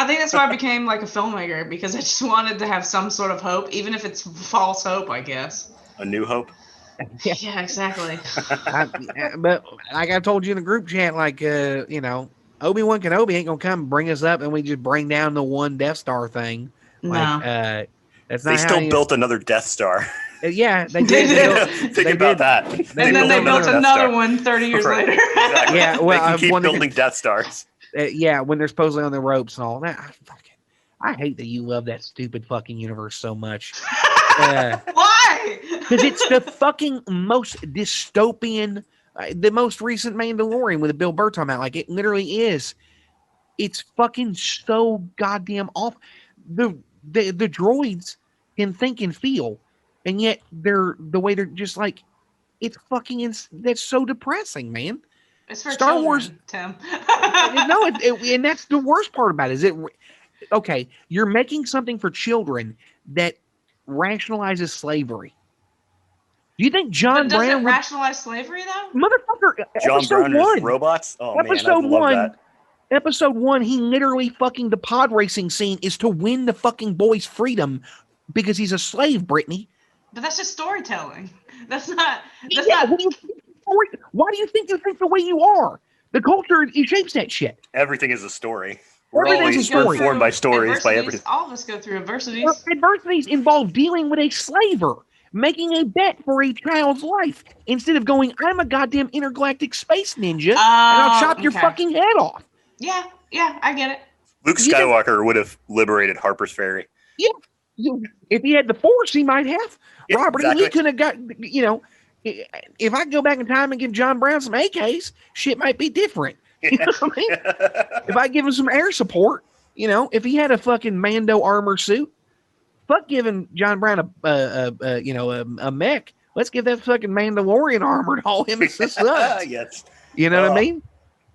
I think that's why I became like a filmmaker, because I just wanted to have some sort of hope, even if it's false hope, I guess. A New Hope. Yeah. Yeah, exactly. But like I told you in the group chat, like Obi-Wan Kenobi ain't gonna come bring us up and we just bring down the one Death Star thing. Like No. that's They not still how built another Death Star. Yeah, they They did. did. Think about that. And then they built Death another Star. one 30 years Right. later. Exactly. Yeah, well, they can keep one building Death Stars. Yeah, when they're supposedly on the ropes and all that. I hate that you love that stupid fucking universe so much. Why? Because it's the fucking most dystopian, the most recent Mandalorian with Bill Burr talking about. Like, it literally is. It's fucking so goddamn off. The droids can think and feel, and yet the way they're just like, it's fucking, that's so depressing, man. It's for Star children, Wars, Tim. no, and that's the worst part about it. Is it okay? You're making something for children that rationalizes slavery. Do you think John But does Brown it rationalize slavery, though? motherfucker? John Brown Episode and his one, robots? Oh, man, episode I love one, that. episode one. He literally fucking, the pod racing scene is to win the fucking boy's freedom because he's a slave, Brittany. But that's just storytelling. That's not. Why do you think the way you are? The culture, it shapes that shit. Everything is a story. We're Everything's always a story. informed by stories, by everything. All of us go through adversities. Adversities involve dealing with a slaver, making a bet for a child's life, instead of going, I'm a goddamn intergalactic space ninja, and I'll chop your fucking head off. Yeah, I get it. Luke Skywalker would have liberated Harper's Ferry. Yeah. If he had the Force, he might have. Yeah, Robert exactly. E. Lee could have got, if I go back in time and give John Brown some AKs, shit might be different. You know what I mean? If I give him some air support, if he had a fucking Mando armor suit, fuck giving John Brown a mech. Let's give that fucking Mandalorian armor to all him assist us. Yes. You know what I mean?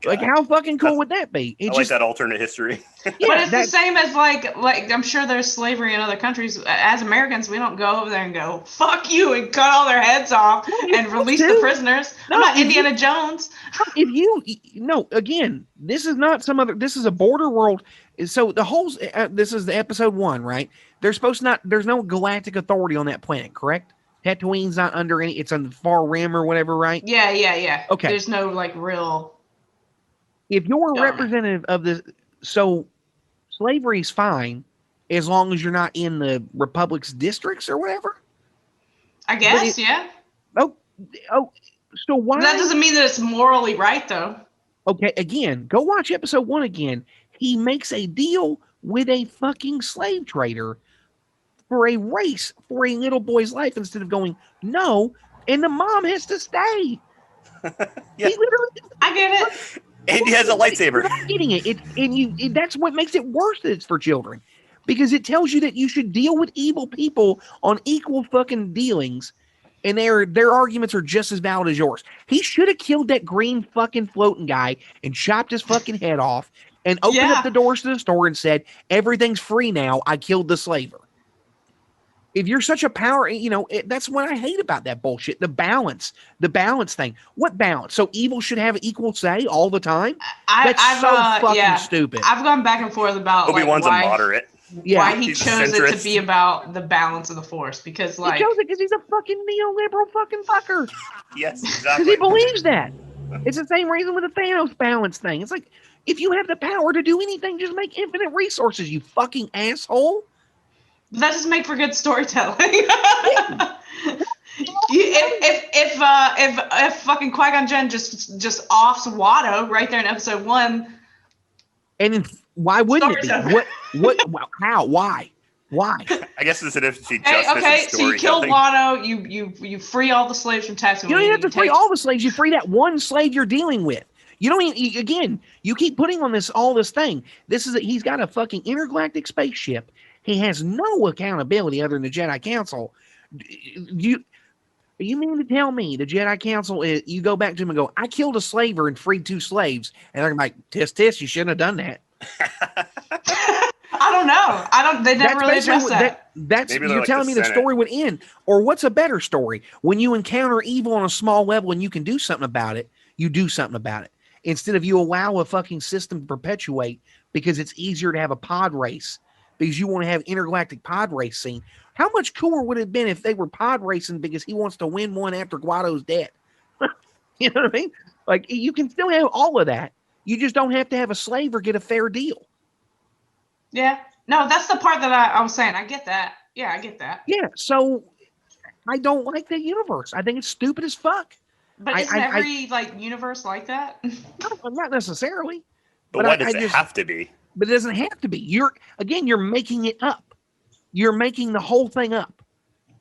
Like, how fucking cool would that be? I like that alternate history. But it's the same as like I'm sure there's slavery in other countries. As Americans, we don't go over there and go, fuck you, and cut all their heads off and release the prisoners. I'm not Indiana Jones. Again, this is not some other, this is a border world. So the whole, this is the episode 1, right? There's no galactic authority on that planet, correct? Tatooine's not under any, it's on the far rim or whatever, right? Yeah. Okay. There's no like real. If you're a representative of the, so slavery's fine as long as you're not in the Republic's districts or whatever. I guess, yeah. So why? That doesn't mean that it's morally right, though. Okay, again, go watch episode 1 again. He makes a deal with a fucking slave trader for a race for a little boy's life instead of going, no, and the mom has to stay. Yeah. I get it. And he has a lightsaber. You're not getting it. That's what makes it worse that it's for children. Because it tells you that you should deal with evil people on equal fucking dealings, and their arguments are just as valid as yours. He should have killed that green fucking floating guy and chopped his fucking head off and opened up the doors to the store and said, everything's free now. I killed the slaver. If you're such a power, that's what I hate about that bullshit. The balance thing. What balance? So evil should have equal say all the time? That's so fucking stupid. I've gone back and forth about Obi-Wan's why, a moderate. Why he chose it to be about the balance of the Force. Because he chose it because he's a fucking neoliberal fucking fucker. Yes, exactly. Because he believes that. It's the same reason with the Thanos balance thing. It's like, if you have the power to do anything, just make infinite resources, you fucking asshole. That doesn't make for good storytelling. If fucking Qui-Gon Jinn just offs Watto right there in episode 1, and why wouldn't it be? What? How? Why? I guess it's an interesting justice okay, story. So you kill Watto, you free all the slaves from Tatooine. You don't even have to free all the slaves. You free that one slave you're dealing with. You don't even, again, you keep putting on all this thing. He's got a fucking intergalactic spaceship. He has no accountability other than the Jedi Council. You mean to tell me the Jedi Council, you go back to him and go, I killed a slaver and freed 2 slaves. And they're like, tisk, you shouldn't have done that. I don't know. They never really addressed that. You're telling me the story would end. Or what's a better story? When you encounter evil on a small level and you can do something about it, you do something about it. Instead of you allow a fucking system to perpetuate because it's easier to have a pod race because you want to have intergalactic pod race scene. How much cooler would it have been if they were pod racing because he wants to win one after Guado's dead? You know what I mean? Like, you can still have all of that. You just don't have to have a slave or get a fair deal. Yeah. No, that's the part that I was saying. I get that. Yeah, I get that. Yeah, so I don't like that universe. I think it's stupid as fuck. But isn't every like universe like that? Not necessarily. But why does it have to be? But it doesn't have to be. You're making it up. You're making the whole thing up,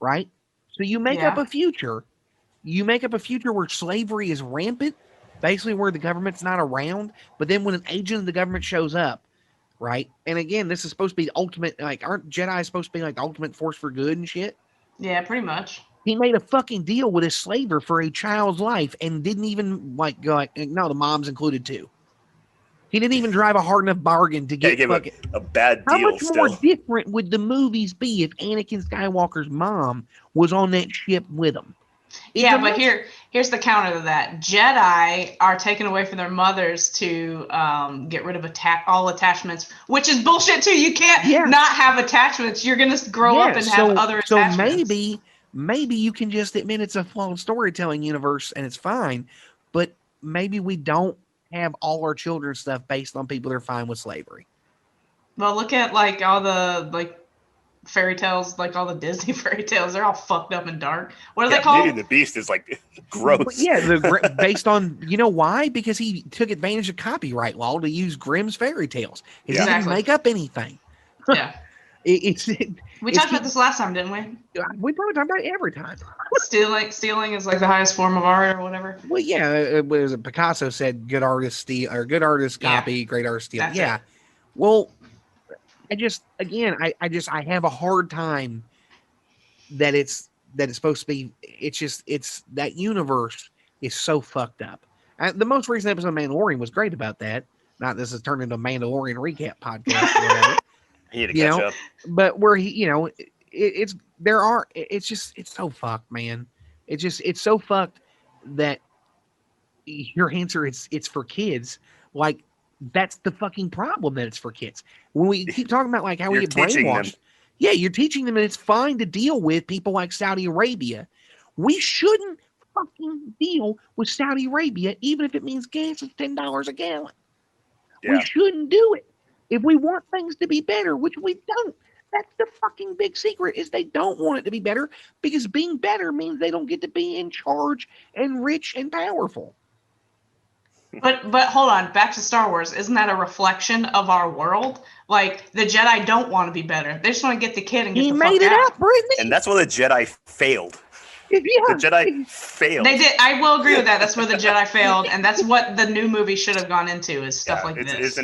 right? So you make up a future. You make up a future where slavery is rampant, basically where the government's not around. But then when an agent of the government shows up, right? And again, this is supposed to be the ultimate, like, aren't Jedi supposed to be like the ultimate force for good and shit? Yeah, pretty much. He made a fucking deal with his slaver for a child's life and didn't even like go like, no, the mom's included too. He didn't even drive a hard enough bargain to get a bad deal. How much more different would the movies be if Anakin Skywalker's mom was on that ship with him? Yeah, but here's the counter to that. Jedi are taken away from their mothers to get rid of all attachments, which is bullshit too. You can't not have attachments. You're gonna grow up and have other attachments. So maybe you can just admit it's a flawed storytelling universe and it's fine, but maybe we don't have all our children's stuff based on people that are fine with slavery. Well, look at like all the fairy tales, like all the Disney fairy tales, they're all fucked up and dark. What are they called? Beauty and the Beast is like gross. Based on, you know why? Because he took advantage of copyright law to use Grimm's fairy tales. He didn't make up anything. Yeah. We talked about this last time, didn't we? We probably talk about it every time. Stealing is like the highest form of art or whatever. Well, yeah, it was Picasso said, "Good artists steal, or good artists copy, great artists steal." That's it. Well, I have a hard time that it's supposed to be. It's that universe is so fucked up. The most recent episode of Mandalorian was great about that. Not this has turned into a Mandalorian recap podcast. Or whatever. He had to catch up. But where it's so fucked, man. It's so fucked that your answer is it's for kids. Like, that's the fucking problem, that it's for kids. When we keep talking about like how we get brainwashed, you're teaching them that it's fine to deal with people like Saudi Arabia. We shouldn't fucking deal with Saudi Arabia, even if it means gas is $10 a gallon. We shouldn't do it. If we want things to be better, which we don't, that's the fucking big secret, is they don't want it to be better, because being better means they don't get to be in charge and rich and powerful. But hold on, back to Star Wars. Isn't that a reflection of our world? Like, the Jedi don't want to be better. They just want to get the kid and get the fuck out. He made it up, Brittany. And that's why the Jedi failed. The Jedi failed. They did. I will agree with that. That's where the Jedi failed, and that's what the new movie should have gone into, is stuff like this.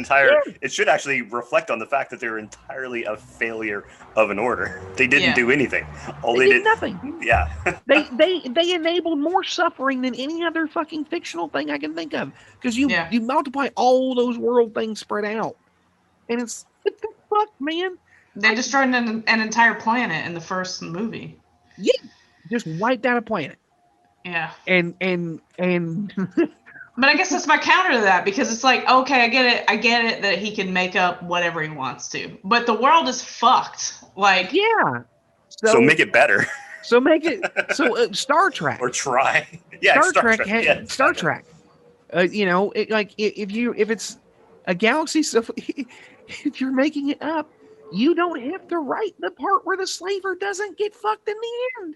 It should actually reflect on the fact that they were entirely a failure of an order. They didn't do anything. They did nothing. Yeah. they enabled more suffering than any other fucking fictional thing I can think of. Because you multiply all those world things spread out, and it's what the fuck, man. They destroyed an entire planet in the first movie. Yeah. Just wiped out a planet. Yeah. And But I guess that's my counter to that, because it's like, okay, I get it that he can make up whatever he wants to, but the world is fucked. Like, so make it better. So make it Star Trek, or try. Yeah, Star Trek. Star Trek. If it's a galaxy, so if you're making it up, you don't have to write the part where the slaver doesn't get fucked in the end.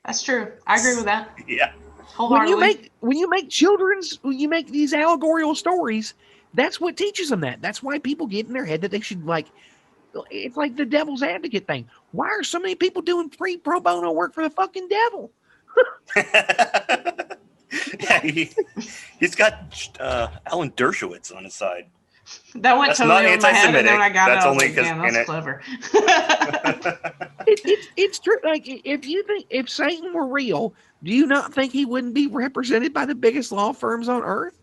That's true. I agree with that. Yeah. When you make these allegorical stories, that's what teaches them that. That's why people get in their head that they should, like, it's like the devil's advocate thing. Why are so many people doing free pro bono work for the fucking devil? He's got Alan Dershowitz on his side. That went totally over my head, and then I got it. Only because that's clever. It's true. Like, if Satan were real, do you not think he wouldn't be represented by the biggest law firms on earth?